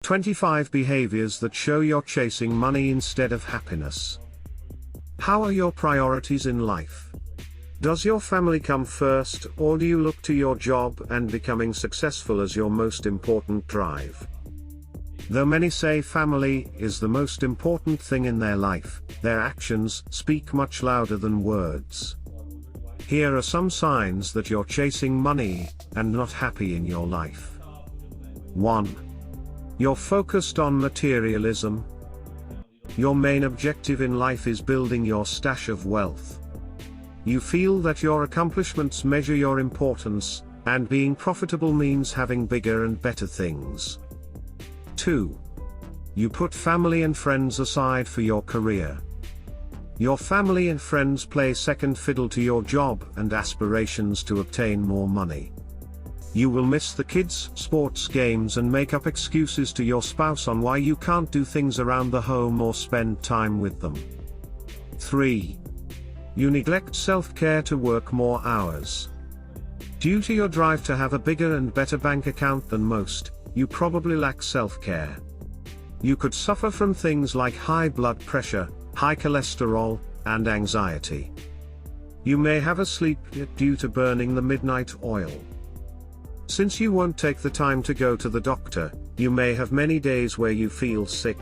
25 behaviors that show you're chasing money instead of happiness. How are your priorities in life? Does your family come first, or do you look to your job and becoming successful as your most important drive? Though many say family is the most important thing in their life, their actions speak much louder than words. Here are some signs that you're chasing money and not happy in your life. 1. You're focused on materialism. Your main objective in life is building your stash of wealth. You feel that your accomplishments measure your importance, and being profitable means having bigger and better things. 2. You put family and friends aside for your career. Your family and friends play second fiddle to your job and aspirations to obtain more money. You will miss the kids' sports games and make up excuses to your spouse on why you can't do things around the home or spend time with them. 3. You neglect self-care to work more hours. Due to your drive to have a bigger and better bank account than most, you probably lack self-care. You could suffer from things like high blood pressure, high cholesterol, and anxiety. You may have a sleep debt due to burning the midnight oil. Since you won't take the time to go to the doctor, you may have many days where you feel sick.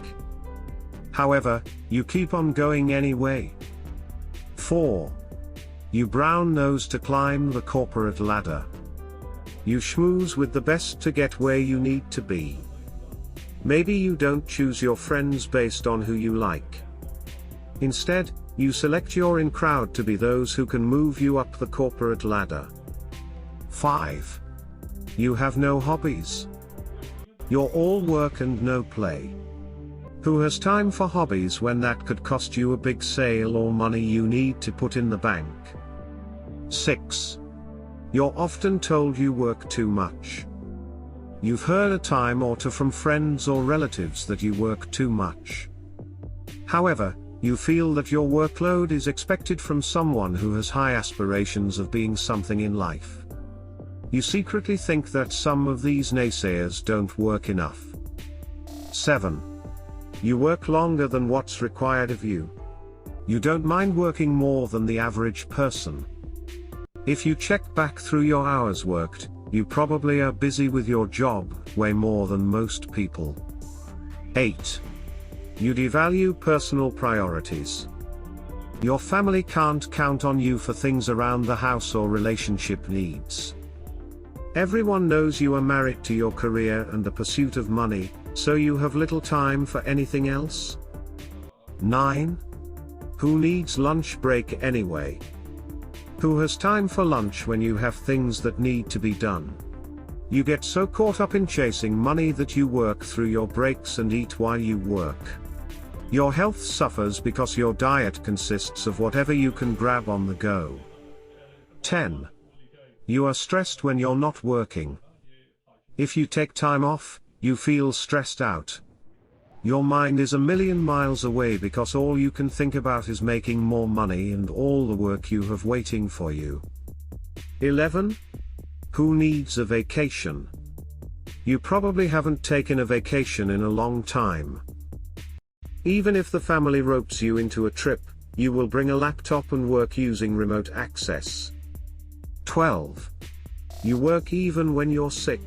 However, you keep on going anyway. 4. You brown nose to climb the corporate ladder. You schmooze with the best to get where you need to be. Maybe you don't choose your friends based on who you like. Instead, you select your in crowd to be those who can move you up the corporate ladder. 5. You have no hobbies. You're all work and no play. Who has time for hobbies when that could cost you a big sale or money you need to put in the bank? 6. You're often told you work too much. You've heard a time or two from friends or relatives that you work too much. However, you feel that your workload is expected from someone who has high aspirations of being something in life. You secretly think that some of these naysayers don't work enough. 7. You work longer than what's required of you. You don't mind working more than the average person. If you check back through your hours worked, you probably are busy with your job way more than most people. 8. You devalue personal priorities. Your family can't count on you for things around the house or relationship needs. Everyone knows you are married to your career and the pursuit of money, so you have little time for anything else. 9. Who needs lunch break anyway? Who has time for lunch when you have things that need to be done? You get so caught up in chasing money that you work through your breaks and eat while you work. Your health suffers because your diet consists of whatever you can grab on the go. 10. You are stressed when you're not working. If you take time off, you feel stressed out. Your mind is a million miles away because all you can think about is making more money and all the work you have waiting for you. 11. Who needs a vacation? You probably haven't taken a vacation in a long time. Even if the family ropes you into a trip, you will bring a laptop and work using remote access. 12. You work even when you're sick.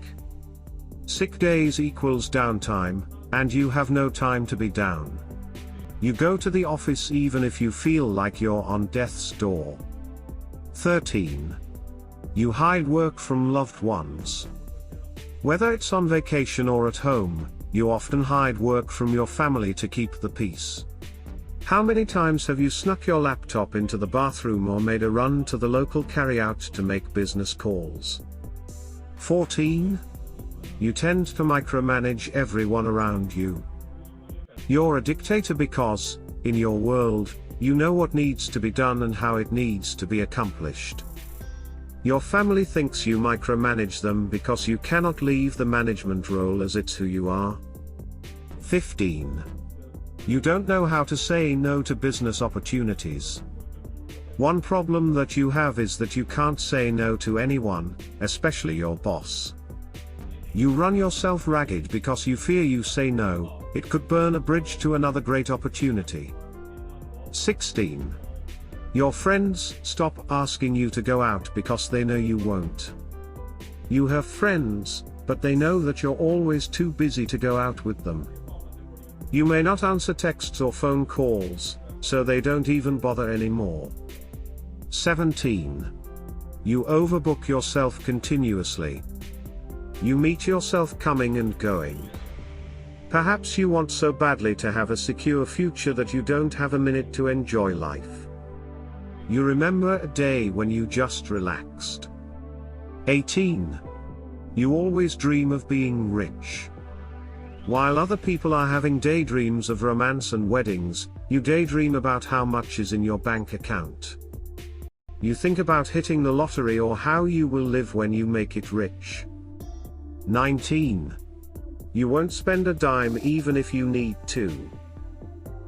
Sick days equals downtime, and you have no time to be down. You go to the office even if you feel like you're on death's door. 13. You hide work from loved ones. Whether it's on vacation or at home, you often hide work from your family to keep the peace. How many times have you snuck your laptop into the bathroom or made a run to the local carryout to make business calls? 14. You tend to micromanage everyone around you. You're a dictator because, in your world, you know what needs to be done and how it needs to be accomplished. Your family thinks you micromanage them because you cannot leave the management role as it's who you are. 15. You don't know how to say no to business opportunities. One problem that you have is that you can't say no to anyone, especially your boss. You run yourself ragged because you fear you say no, it could burn a bridge to another great opportunity. 16. Your friends stop asking you to go out because they know you won't. You have friends, but they know that you're always too busy to go out with them. You may not answer texts or phone calls, so they don't even bother anymore. 17. You overbook yourself continuously. You meet yourself coming and going. Perhaps you want so badly to have a secure future that you don't have a minute to enjoy life. You remember a day when you just relaxed. 18. You always dream of being rich. While other people are having daydreams of romance and weddings, you daydream about how much is in your bank account. You think about hitting the lottery or how you will live when you make it rich. 19. You won't spend a dime even if you need to.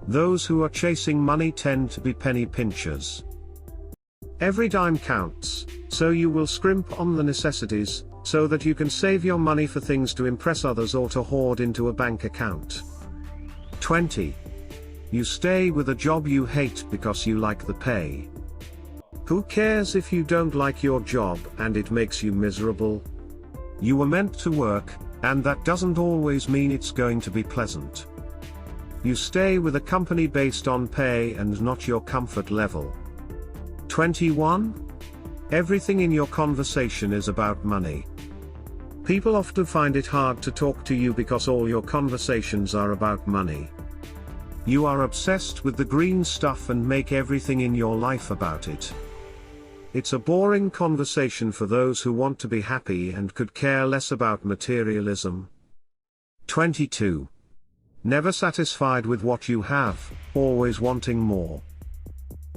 Those who are chasing money tend to be penny pinchers. Every dime counts, so you will scrimp on the necessities, so that you can save your money for things to impress others or to hoard into a bank account. 20. You stay with a job you hate because you like the pay. Who cares if you don't like your job and it makes you miserable? You were meant to work, and that doesn't always mean it's going to be pleasant. You stay with a company based on pay and not your comfort level. 21. Everything in your conversation is about money. People often find it hard to talk to you because all your conversations are about money. You are obsessed with the green stuff and make everything in your life about it. It's a boring conversation for those who want to be happy and could care less about materialism. 22. Never satisfied with what you have, always wanting more.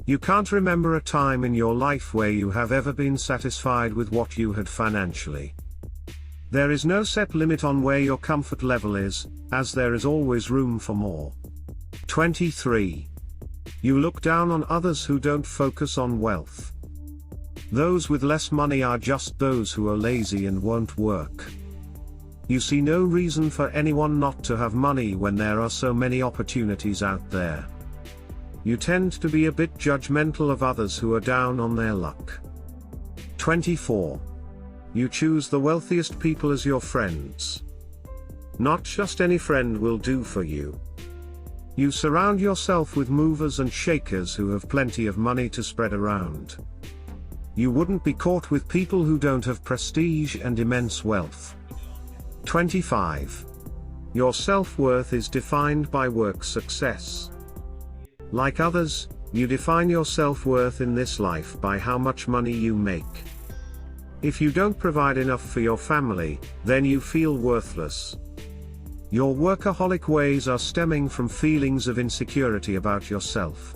You can't remember a time in your life where you have ever been satisfied with what you had financially. There is no set limit on where your comfort level is, as there is always room for more. 23. You look down on others who don't focus on wealth. Those with less money are just those who are lazy and won't work. You see no reason for anyone not to have money when there are so many opportunities out there. You tend to be a bit judgmental of others who are down on their luck. 24. You choose the wealthiest people as your friends. Not just any friend will do for you. You surround yourself with movers and shakers who have plenty of money to spread around. You wouldn't be caught with people who don't have prestige and immense wealth. 25. Your self-worth is defined by work success. Like others, you define your self-worth in this life by how much money you make. If you don't provide enough for your family, then you feel worthless. Your workaholic ways are stemming from feelings of insecurity about yourself.